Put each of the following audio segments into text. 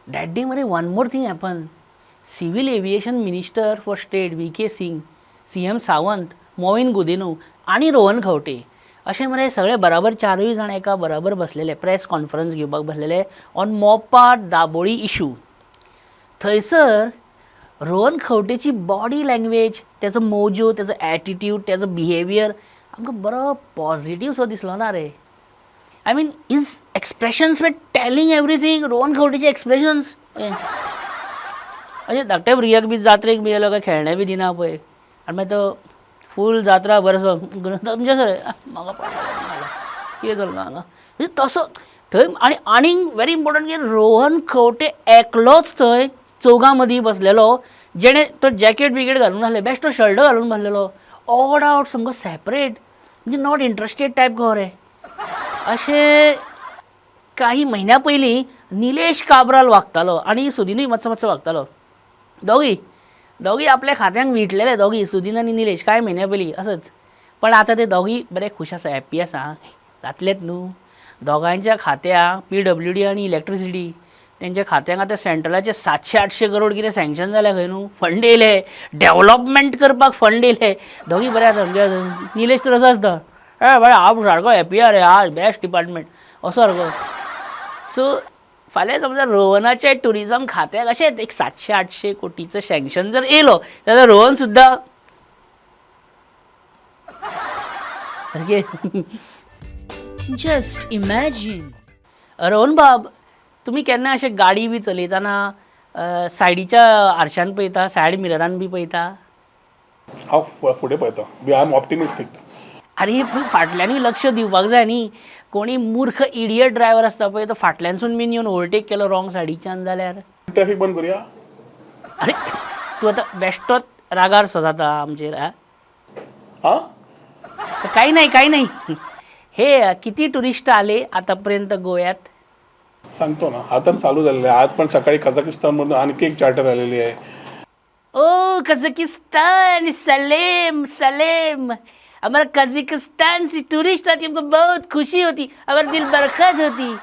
That day मरे one more thing happened. Civil aviation minister for state VK Singh, CM Sawant, मोविन Godinho आणि रोहन खंवटे असे मरे सगळे बराबर 4 जाण एका बराबर बसलेले प्रेस कॉन्फरन्स घेवपाक बसलेले ऑन मोपा दाबोळी इशू. थंयसर रोहन खंवटेची बॉडी लँग्वेज, तेजो मोजो, तेजो एटिट्यूड, तेजो बिहेवियर आमकां बरो पॉझिटिव्ह सो दिसलो ना रे. I mean his expressions were telling everything. Rohan खंवटेचे एक्सप्रेशन्स अशें धाकटे भुरग्याक बी जात्रेक बी गेलो काय खेळणे बी दिना पळय आनी मागीर तो फूल जात्रा बरसो म्हणजे सर म्हाका कितें जालें हांगा म्हणजे तसो थंय. आनीक व्हेरी इम्पॉर्टंट की रोहन खंवटे एकलोच थंय चौगां मदीं बसलेलो जेणे तो जॅकेट बिकेट घालून आसले, बेश्टो शर्ट घालून बसलेलो, ऑड आउट सामको सेपरेट, म्हणजे नॉट इंट्रस्टेड टायप कहो रे. अशें काही महिन्या पयलीं निलेश काब्राल वागतालो आनी सुदीनूय मातसो मातसो वागतालो. दोगी आपल्या खात्यांक विटलेले दोगी, सुदीन आनी निलेश कांय म्हयन्या पयलीं असंच. पण आतां ते दोगी बरे खूश आसा, हॅप्पी आसा. जातलेत न्हू दोगांयच्या खात्याक PWD आनी इलेक्ट्रिसिटी तेंच्या खात्यांक आतां सेंट्रलाचे 700-800 करोड कितें सँक्शन जाल्या खंय न्हू. फंड येयले, डेवलॉपमेंट करपाक फंड येयले. दोगी बरे आसा. निलेश तर असो आसता बरें हांव सारको हॅप्पी आहा रे, हा बेस्ट डिपार्टमेंट असो सारको. सो फाल्यां समजा रोहनाच्या टुरिझम खात्याक अशेंच एक 700-800 कोटीचो सँक्शन जर येयलो जाल्यार रोहन सुद्दां जस्ट इमॅजिन. रोहन बाब, तुमी केन्ना अशें गाडी बी चलयतना सायडीच्या आरशान पळयता, सायड मिररान बी पळयता? हांव फुडें पळयता. I am optimistic. अरे पूण फाटल्यानूय लक्ष दिवपाक जाय न्ही. कोणी मूर्ख इडियट ड्रायव्हर आसता पळय तो फाटल्यानसून बीन येवन ओवरटेक केलो रॉंग सायडीच्यान जाल्यार ट्रॅफिक बंद करुया. अरे तूं आतां बेश्टोच रागार सो जाता आमचेर. हां काही नाही. हे किती टुरिस्ट आले आतापर्यंत गोव्यात? सांगतो ना. आताच चालू झालेलं आहे. आज पण सकाळी कझाकिस्तानमधून आणखी एक चार्टर आलेली आहे. ओ कझाकिस्तान, सलेम. हमारा कजाकिस्तान से टूरिस्ट आती हमको बहुत खुशी होती, हमारा दिल बरकत होती.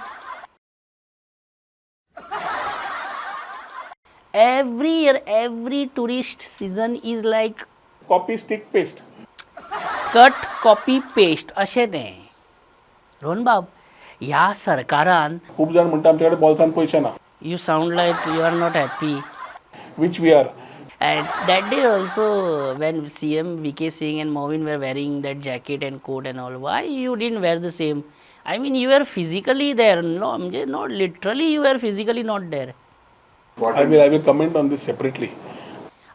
Every year, every tourist season is like copy stick paste. Cut copy paste अशें तें. रोहन बाब, ह्या सरकारान खूप जण म्हणटा आमच्या कडेन बॉल्सान पयशे ना. You sound like you are not happy. Which we are. And that day also when CM VK Singh and Movin were wearing that jacket and coat and all, why you didn't wear the same? I mean you were physically there, no, not literally you were physically not there. I will comment on this separately.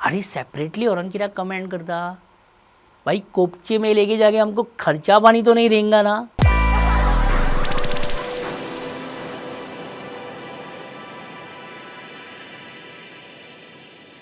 अरे separately और कित्याक comment करता भाई? कोपचे मेले के जाके हमको खर्चा पानी तो नहीं देंगा ना.